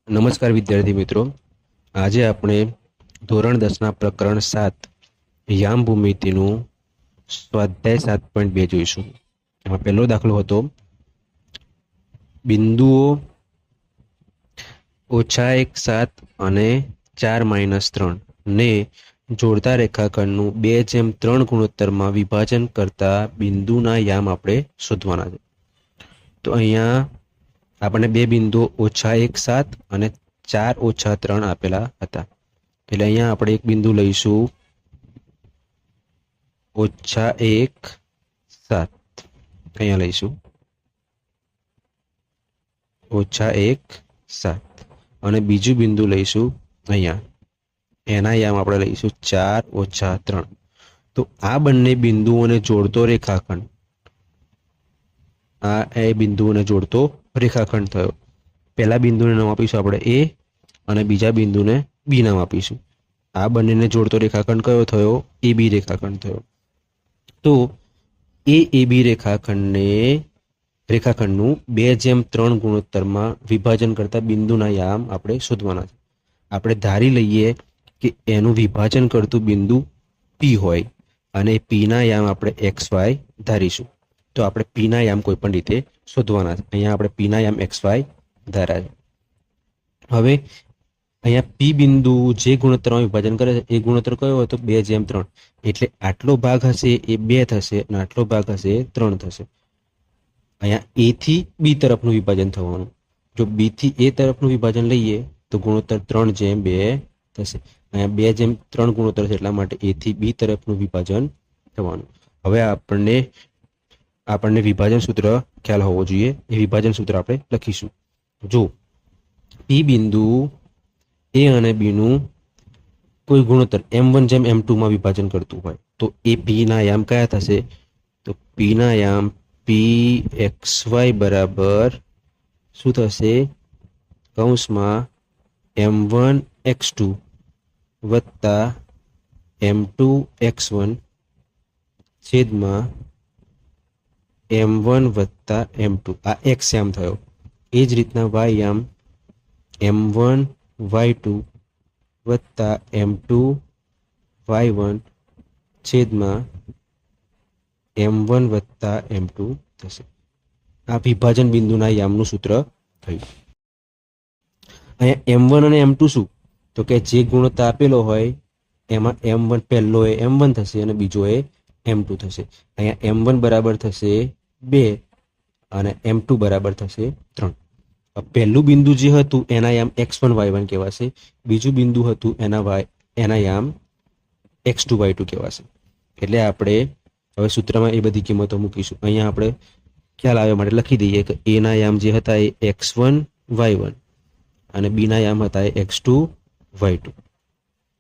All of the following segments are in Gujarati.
નમસ્કાર વિદ્યાર્થી મિત્રો, આજે આપણે ધોરણ 10ના પ્રકરણ 7 યામ ભૂમિતિનું સ્વાધ્યાય 7.2 જોઈશું. એમાં પહેલો દાખલો હતો બિંદુઓ -1 7 અને 4 - 3 ને જોડતા રેખાખંડનું 2:3 ગુણોત્તરમાં વિભાજન કરતા બિંદુના યામ આપણે શોધવાના છે. તો અહીંયા આપણને બે બિંદુઓ -1 7 અને 4 - 3 આપેલા હતા. એટલે અહીંયા આપણે એક બિંદુ લઈશું -1 7, અહીંયા લઈશું -1 7 અને બીજું બિંદુ લઈશું અહીંયા, એના યામ આપણે લઈશું 4 - 3. તો આ બંને બિંદુઓને જોડતો રેખાખંડ, આ એ બિંદુઓને જોડતો રેખાખંડ થયો. પહેલા બિંદુને નામ આપીશું આપણે એ અને બીજા બિંદુને બી નામ આપીશું. આ બંનેને જોડતો રેખાખંડ કયો થયો? એ બી રેખાખંડ થયો. તો એ બી રેખાખંડનું 2:3 ગુણોત્તરમાં વિભાજન કરતા બિંદુના યામ આપણે શોધવાના છે. આપણે ધારી લઈએ કે એનું વિભાજન કરતું બિંદુ પી હોય અને પીના યામ આપણે XY ધારીશું. તો આપણે પીના યામ કોઈ પણ રીતે શોધવાના છે. અહીંયા આપણે પીના યામ XY ધાર્યા છે. હવે અહીંયા પી બિંદુ જે ગુણોત્તરમાં વિભાજન કરે છે એ ગુણોત્તર કયો હોય? તો 2:3. એટલે આટલો ભાગ હશે એ 2 થશે અને આટલો ભાગ હશે એ 3 થશે. અહીંયા એ થી બી તરફનું વિભાજન થવાનું. જો બી થી એ તરફનું વિભાજન લઈએ તો ગુણોત્તર 3:2 થશે. અહીંયા 2:3 ગુણોત્તર છે એટલા માટે એ થી બી તરફનું વિભાજન થવાનું. હવે આપણને વિભાજન સૂત્ર ખ્યાલ હોવો જોઈએ. એ વિભાજન સૂત્ર આપણે લખીશું. જો પી બિંદુ એ અને બી નું કોઈ ગુણોત્તર m1:m2 માં વિભાજન કરતું હોય તો એ પી ના યામ કયા થશે? તો પી ના યામ pxy બરાબર શું થશે? કૌંસમાં m1x2 વત્તા m2x1 છેદમાં m1 વત્તા m2. આ x યામ થયો. એ જ રીતના y યામ m1 y2 વત્તા m2 y1 છેદમાં m1 વત્તા m2 થશે. આ વિભાજન બિંદુના યામનું સૂત્ર થયું. અહીંયા m1 અને m2 શું? તો કે જે ગુણોત્તર આપેલો હોય એમાં m1 પહેલો એ m1 થશે અને બીજો એ m2 થશે. અહીંયા m1 બરાબર થશે 2 અને m2 બરાબર થશે 3. પહેલું બિંદુ જે હતું એના યામ x1 y1 કહેવાશે. બીજું બિંદુ હતું એના યામ x2 y2 કહેવાશે. એટલે આપણે હવે સૂત્રમાં એ બધી કિંમતો મૂકીશું. અહીંયા આપણે ખ્યાલ આવ્યા માટે લખી દઈએ કે એ ના યામ જે હતા એ x1 y1 અને બી ના યામ હતા એ x2 y2.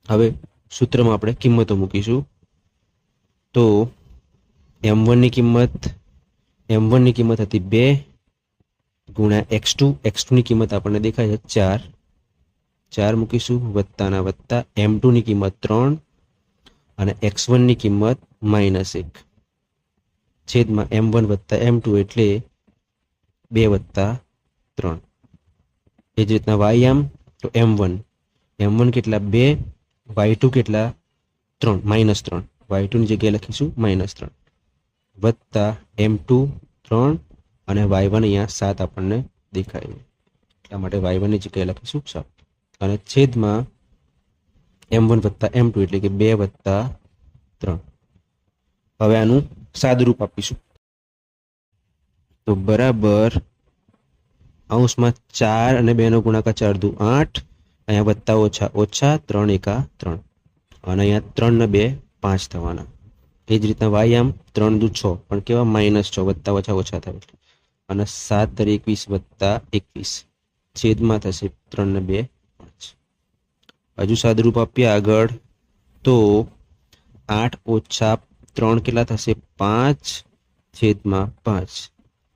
હવે સૂત્રમાં આપણે કિંમતો મૂકીશું. તો m1 ની કિંમત હતી 2 ગુણ્યા x2 ની કિંમત આપણને દેખાય છે 4 મૂકીશું, વત્તાના વત્તા m2 ની કિંમત 3 અને x1 ની કિંમત -1 છેદમાં m1 વત્તા m2 એટલે 2 વત્તા 3. એ જ રીતના y યામ તો m1 કેટલા? 2, y2 કેટલા? 3 -3. y2 ની જગ્યાએ લખીશું -3 વત્તા m2 3 અને y1 અહીંયા 7 આપણને દેખાય એટલા માટે y1 ની જગ્યાએ લખીશું 7 અને છેદમાં m1 વત્તા m2 એટલે કે 2 વત્તા 3. હવે આનું સાદુરૂપ આપીશું. તો બરાબર અંશમાં 4 અને 2 નો ગુણાકાર 4 દુ 8, અહીંયા વત્તા ઓછા ઓછા 3 એકા 3 અને અહીંયા 3 ને 2 5 થવાના. એ જ રીતના y આમ 3 દુ 6 પણ કેવા -6 વત્તા ઓછા ઓછા થાય અને 7 * 21 વત્તા 21 છેદમાં થશે 3 ને 2 5. હજુ સાદુરૂપ આપીએ આગળ તો 8 ઓછા 3 કેટલા થશે? 5 છેદમાં 5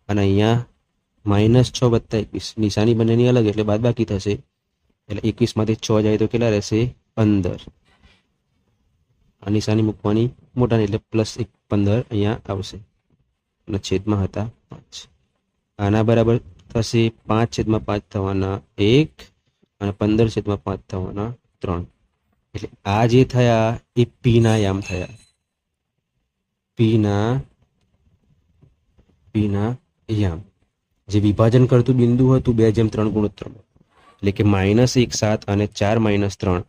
અને અહીંયા -6 વત્તા 21 નિશાની બંનેની અલગ એટલે બાદબાકી થશે એટલે 21 માંથી 6 જાય તો કેટલા રહેશે? 15. આ નિશાની મૂકવાની મોટાની એટલે +15 અહીંયા આવશે અને છેદમાં હતા 5. આના બરાબર થશે 5/5 થવાના 1 અને 15/5 થવાના 3. એટલે આ જે થયા એ પીના યામ થયા. પીના યામ. જે વિભાજન કરતું બિંદુ હતું 2:3 ગુણોત્તરમાં, એટલે કે -1 7 અને 4 - 3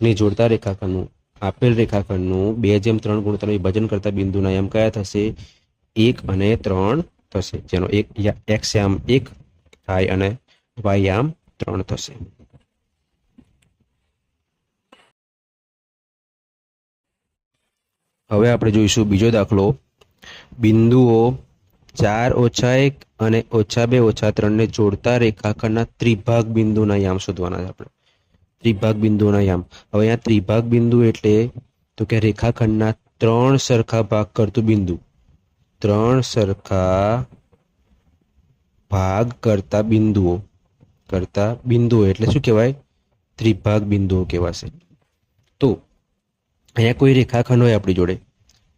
ને જોડતા રેખાખંડનું આપેલ રેખાખંડનું 2:3 ગુણોત્તર વિભાજન કરતા બિંદુના યામ કયા થશે? 1 અને 3 થશે. જેનો એક એક્સ યામ 1 થાય અને વાય યામ 3 થશે. હવે આપણે જોઈશું બીજો દાખલો. બિંદુઓ 4 - 1 અને -2 - 3 ને જોડતા રેખાખંડના ત્રિભાગ બિંદુના યામ શોધવાના છે આપણે. ત્રિભાગ બિંદુના યામ. હવે અહીંયા ત્રિભાગ બિંદુ એટલે તો કે રેખાખંડના 3 સરખા ભાગ કરતું બિંદુ. 3 સરખા ભાગ કરતા બિંદુઓ એટલે શું કહેવાય? ત્રિભાગ બિંદુઓ કહેવાશે. તો અહીંયા કોઈ રેખાખંડ હોય આપણી જોડે,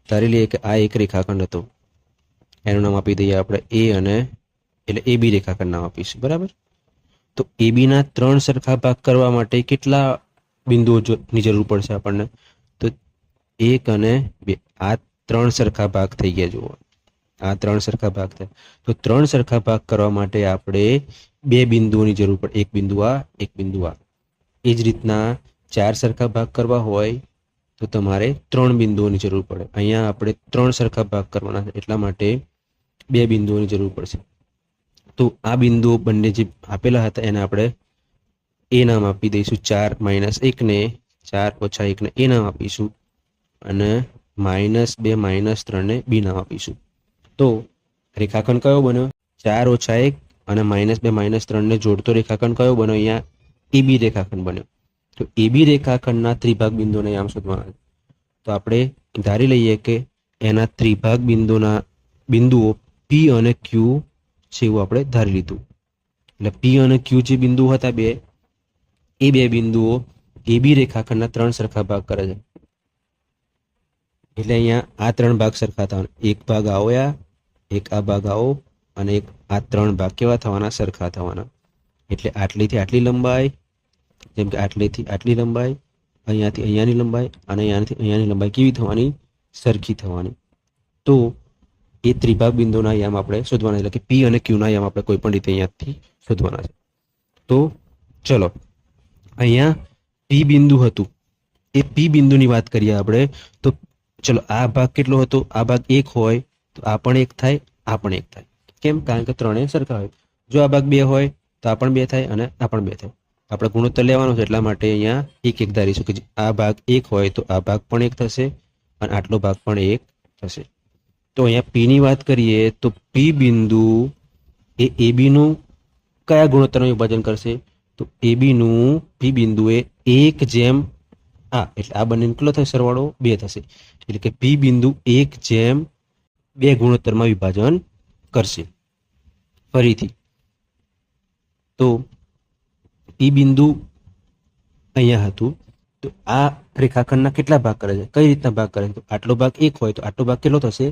ધારી લઈએ કે આ એક રેખાખંડ હતો, એનું નામ આપી દઈએ આપણે એ, અને એટલે એ બી રેખાખંડ નામ આપીશું. બરાબર? તો એ બી ના 3 સરખા ભાગ કરવા માટે કેટલા બિંદુઓની જરૂર પડશે આપણને? તો 1 અને 2. આ 3 સરખા ભાગ થઈ ગયા. જુઓ, આ 3 સરખા ભાગ થયા. તો 3 સરખા ભાગ કરવા માટે આપણે 2 બિંદુઓની જરૂર પડે. એક બિંદુ આ, એક બિંદુ આ. એ જ રીતના 4 સરખા ભાગ કરવા હોય તો તમારે 3 બિંદુઓની જરૂર પડે. અહીંયા આપણે 3 સરખા ભાગ કરવાના છે, એટલા માટે 2 બિંદુઓની જરૂર પડશે. તો આ બિંદુઓ બંને જે આપેલા હતા એને આપણે એ નામ આપી દઈશું. 4 - 1 ને 4 - 1 ને એ નામ આપીશું, અને -2 - 3 ને બી નામ આપીશું. તો રેખાખંડ કયો બન્યો? 4 - 1 અને -2 - 3 ને જોડતો રેખાખંડ કયો બન્યો? અહીંયા એબી રેખાખંડ બન્યો. તો એબી રેખાખંડના ત્રિભાગ બિંદુને યામ શોધવાના. તો આપણે ધારી લઈએ કે એના ત્રિભાગ બિંદુઓ પી અને ક્યુ છે એવું આપણે ધારી લીધું. એટલે પી અને ક્યુ જે બિંદુ હતા બે, એ 2 બિંદુઓ એબી રેખાખંડના 3 સરખા ભાગ કરે છે. એટલે અહીંયા આ 3 ભાગ સરખા થવાના. એક ભાગ આવો, એક આ ભાગ આવો, અને એક આ 3 ભાગ કેવા થવાના? સરખા થવાના. એટલે આટલીથી આટલી લંબાઈ, જેમ કે આટલીથી આટલી લંબાઈ, અહીંયાથી અહીંયાની લંબાઈ, અને અહીંયાથી અહીંયાની લંબાઈ કેવી થવાની? સરખી થવાની. તો એ ત્રિભાગ બિંદુના યામ આપણે શોધવાના, એટલે કે પી અને ક્યુના યામ આપણે કોઈ પણ રીતે અહીંયાથી શોધવાના છે. તો ચલો, અહીંયા પી બિંદુ હતું, એ પી બિંદુની વાત કરીએ આપણે. તો ચલો, આ ભાગ કેટલો હતો? આ ભાગ 1 હોય તો આ પણ 1 થાય, આ પણ 1 થાય. કેમ? કારણ કે ત્રણેય સરખા હોય. જો આ ભાગ 2 હોય તો આ પણ 2 થાય અને આ પણ 2 થાય. આપણે ગુણોત્તર લેવાનો છે, એટલા માટે અહીંયા 1 1 ધારીશું કે આ ભાગ 1 હોય તો આ ભાગ પણ 1 થશે અને આટલો ભાગ પણ 1 થશે. તો અહીંયા પી ની વાત કરીએ તો પી બિંદુ એ એબી નું કયા ગુણોત્તરમાં વિભાજન કરશે? તો એબી નું પી બિંદુ એ 1 આ, એટલે આ બંને કેટલો થશે? સરવાળો 2 થશે. એટલે કે પી બિંદુ 1/2 ગુણોત્તરમાં વિભાજન કરશે. ફરીથી, તો પી બિંદુ અહીંયા હતું, તો આ રેખાખંડના કેટલા ભાગ કરે છે? કઈ રીતના ભાગ કરે છે? તો આટલો ભાગ 1 હોય તો આટલો ભાગ કેટલો થશે?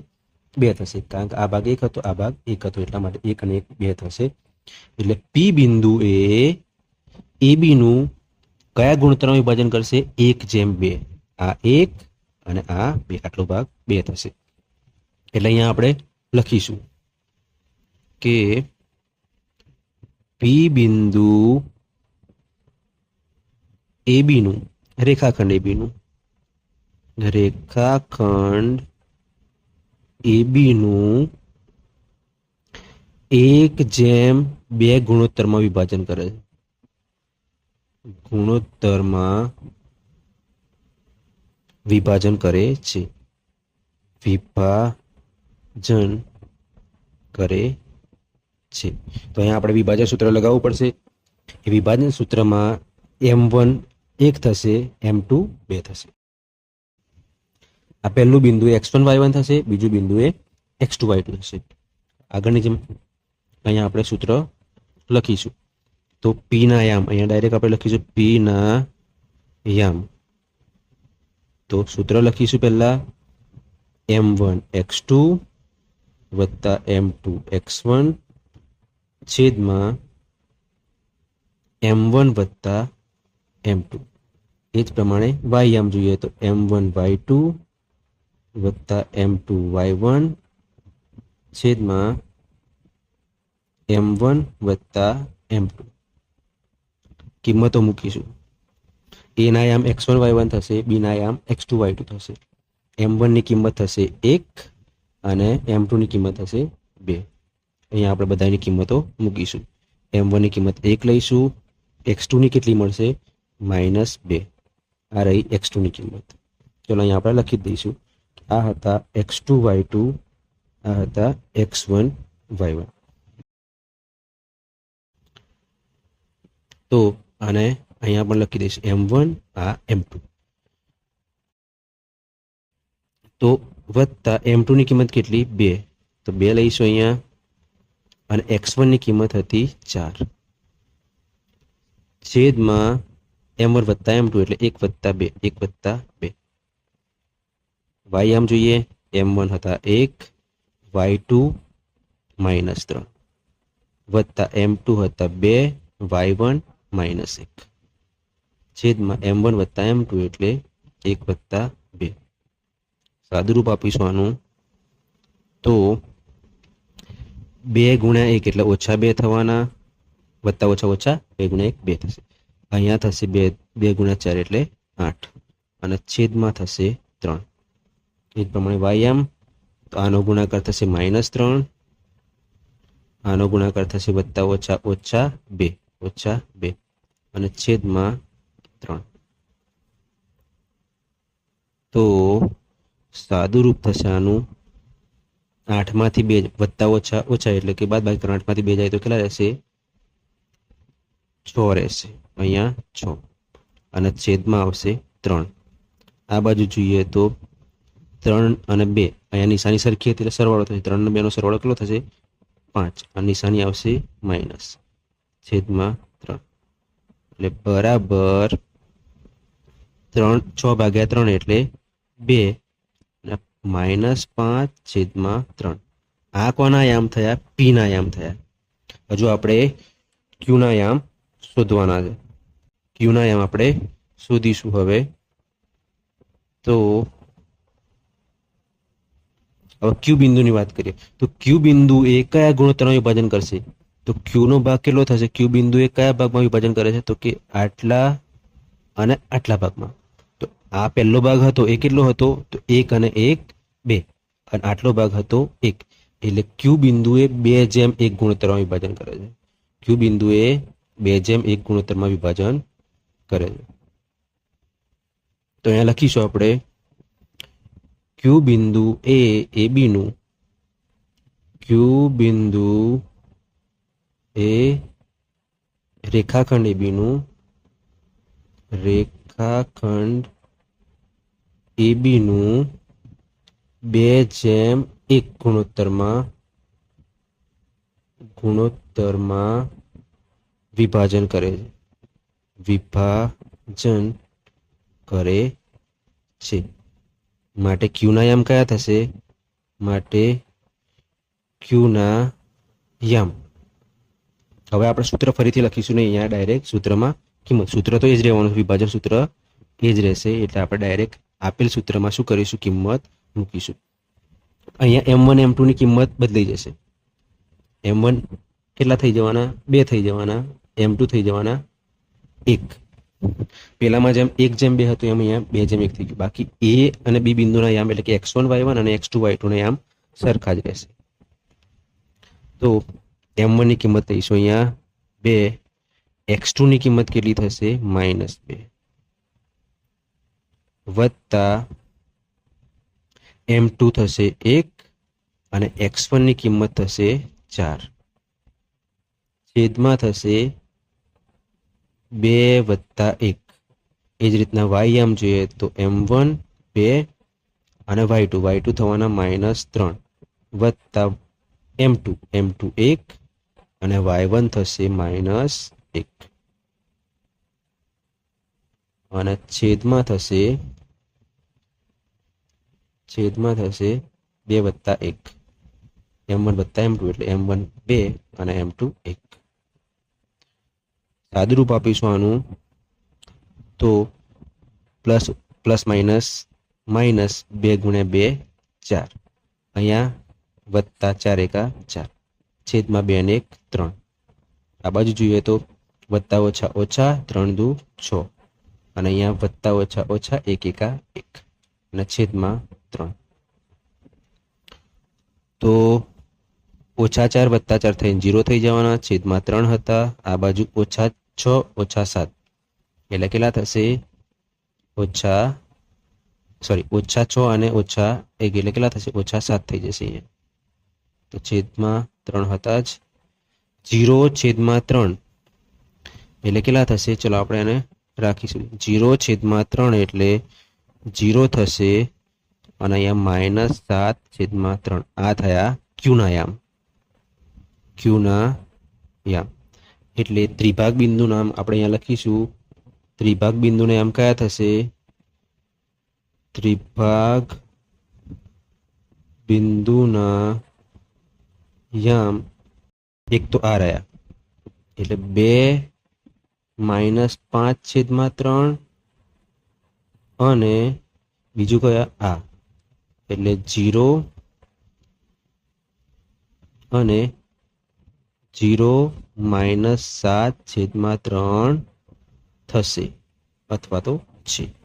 2 થશે. કારણ કે આ ભાગ 1 હતો, આ ભાગ 1 હતો, એટલા માટે 1 અને 1 2 થશે. એટલે પી બિંદુ એ એબી નું કયા ગુણોત્તરમાં વિભાજન કરશે? 1/2. આ 1 અને આ 2, આટલો ભાગ 2 થશે. એટલે અહીંયા આપણે લખીશું કે પી બિંદુ એબી નું, રેખાખંડ એબી નું એક જેમ બે ગુણોત્તરમાં વિભાજન કરે છે. ગુણોત્તરમાં વિભાજન કરે છે. વિભાજન કરે છે. તો અહીંયા આપણે વિભાજન સૂત્ર લગાવવું પડશે. એ વિભાજન સૂત્રમાં m1 1 થશે, m2 2 થશે. આ પહેલું બિંદુ x1 y1 થશે, બીજું બિંદુ એ x2 y2 થશે. આગળની જેમ અહીંયા આપણે સૂત્ર લખીશું. તો p ના યામ અહીંયા ડાયરેક્ટ આપણે લખીશું p ના યામ. તો સૂત્ર લખીશું પહેલા m1 x2 વત્તા m2 x1 છેદમાં m1 વત્તા m2. એ જ પ્રમાણે વાય આમ જોઈએ તો m1 y2 વત્તા m2 y1 છેદમાં m1 વત્તા m2. કિંમતો મૂકીશું. એ ના આમ x1 y1 થશે, બી ના આમ x2 y2 થશે. m1 ની કિંમત થશે 1 અને m2 ની કિંમત થશે 2. અહીંયા આપણે બધાની કિંમતો મૂકીશું. m1 ની કિંમત 1 લઈશું, x2 ની કેટલી મળશે -2. આ રહી x2 ની કિંમત. ચલો અહીંયા આપણે લખી દઈશું. આ હતા x2 y2, આ હતા x1 y1. તો આને અહીંયા પણ લખી દઈશું m1 આ m2. તો વત્તા m2 ની કિંમત કેટલી 2, તો 2 લઈશું અહીંયા. અને x1 ની કિંમત હતી 4 છેદમાં m1 વત્તા m2 એટલે 1 વત્તા 2, 1 વત્તા 2. y આમ જોઈએ m1 હતા 1, y2 -3 વત્તા m2 હતા 2, y1 -1 છેદમાં m1 વત્તા m2 એટલે 1 વત્તા 2. સાદુરૂપ આપીશું આનું તો 2 ગુણ્યા 1 એટલે -2 થવાના, વત્તા ઓછા ઓછા 2 ગુણ્યા 1 2 થશે. અહીંયા થશે 2 ગુણ્યા 4 એટલે 8 અને છેદમાં થશે 3. એ જ પ્રમાણે y આમ તો આનો ગુણાકાર થશે -3, આનો ગુણાકાર થશે વત્તા ઓછા ઓછા 2 અને છેદમાં 3. તો સાદુરૂપ થશે આનું 8 માંથી 2 વત્તા ઓછા ઓછા એટલે કે બાદબાકી 8 માંથી 2 જાય તો કેટલા રહેશે 6 રહેશે. અહીંયા 6 અને છેદમાં આવશે 3. આ બાજુ જોઈએ તો 3 અને 2 અહીંયા નિશાની સરખી હતી એટલે સરવાળો થશે. 3 અને 2 નો સરવાળો કેટલો થશે 5 અને નિશાની આવશે માઇનસ છેદમાં 3 એટલે બરાબર 6 ભાગ્યા 3 એટલે 2 -5 છેદમાં 3. આ કોના યામ થયા પી ના યામ થયા. હજુ આપણે ક્યુ ના યામ શોધવાના છે. ક્યુ ના યામ આપણે શોધીશું હવે. તો હવે ક્યુ બિંદુની વાત કરીએ તો ક્યુ બિંદુ એ કયા ગુણોત્તરમાં વિભાજન કરશે? તો ક્યુ નો ભાગ કેટલો થશે? ક્યુ બિંદુ એ કયા ભાગમાં વિભાજન કરે છે? તો કે આટલા અને આટલા ભાગમાં. તો આ પહેલો ભાગ હતો એ કેટલો હતો? તો 1 અને 1 2 અને આટલો ભાગ હતો 1 એટલે ક્યુ બિંદુ એ 2:1 ગુણોત્તરમાં વિભાજન કરે છે. ક્યુ બિંદુ એ 2:1 ગુણોત્તરમાં વિભાજન કરે છે. તો અહીંયા લખીશું આપણે ક્યુ બિંદુ એ બી નું ક્યુ બિંદુ એ રેખાખંડ AB નું રેખાખંડ AB નું 2:1 ગુણોત્તરમાં વિભાજન કરે છે. વિભાજન કરે છે. માટે ક્યુ ના યામ કયા થશે? માટે ક્યુ ના યામ હવે આપણે સૂત્ર ફરીથી લખીશું ને અહીંયા ડાયરેક્ટ સૂત્રમાં કિંમત સૂત્ર તો એ જ રહેવાનું, વિભાજન સૂત્ર એ જ રહેશે એટલે આપણે ડાયરેક્ટ આપેલ સૂત્રમાં શું કરીશું કિંમત મૂકીશું. અહીંયા m1 m2 ની કિંમત બદલાઈ જશે. m1 કેટલા થઈ જવાના 2 થઈ જવાના, m2 થઈ જવાના 1. પેલામાં જેમ 1:2 હતું એમ અહીંયા 2:1 થઈ ગયું. બાકી a અને b બિંદુના યામ એટલે કે x1 y1 અને x2 y2 ના યામ સરખા જ રહેશે. તો m1 ની કિંમત લઈશું અહીંયા 2, x2 ની કિંમત કેટલી થશે -2 વત્તા m2 થશે 1 અને x1 ની કિંમત થશે 4 છેદમાં થશે 2 વત્તા 1. એ જ રીતના y આમ જોઈએ તો m1 2 અને y2 થવાના -3 વત્તા m2 1 અને y1 થશે -1 અને છેદમાં થશે 2 વત્તા 1. m1 વત્તા m2 એટલે m1 2 અને m2 1. સાદુરૂપ આપીશું આનું તો પ્લસ પ્લસ માઇનસ માઇનસ 2 ગુણ્યા 2 4 અહીંયા વત્તા 4 એકા 4 છેદમાં 2 ને 1 3 આ બાજુ જોઈએ તો વત્તા ઓછા ઓછા 3 દુ 6 અને અહીંયા વત્તા ઓછા ઓછા 1 એકા 1 અને છેદમાં 3 તો ઓછા 4 વત્તા 4 થઈને 0 થઈ જવાના છેદમાં 3 હતા આ બાજુ ઓછા 6 ઓછા 7 એટલે કેટલા થશે ઓછા 6 અને ઓછા 1 એટલે કેટલા થશે ઓછા 7 થઈ જશે અહીંયા તો છેદમાં 3 હતા જ 0 છેદમાં 3 એટલે કેટલા થશે ચલો આપણે એને રાખીશું 0 છેદમાં 3 એટલે 0 થશે અને અહીંયા માઇનસ 7 છેદમાં 3 આ થયા ક્યુના યામ એટલે ત્રિભાગ બિંદુ નામ આપણે અહીંયા લખીશું ત્રિભાગ બિંદુના યામ કયા થશે ત્રિભાગ બિંદુના યામ એક તો આ રહ્યા એટલે 2 માઇનસ 5 છેદમાં 3 અને બીજું કયા આ એટલે 0 અને 0 માઇનસ 7 છેદમાં 3 થશે અથવા તો છે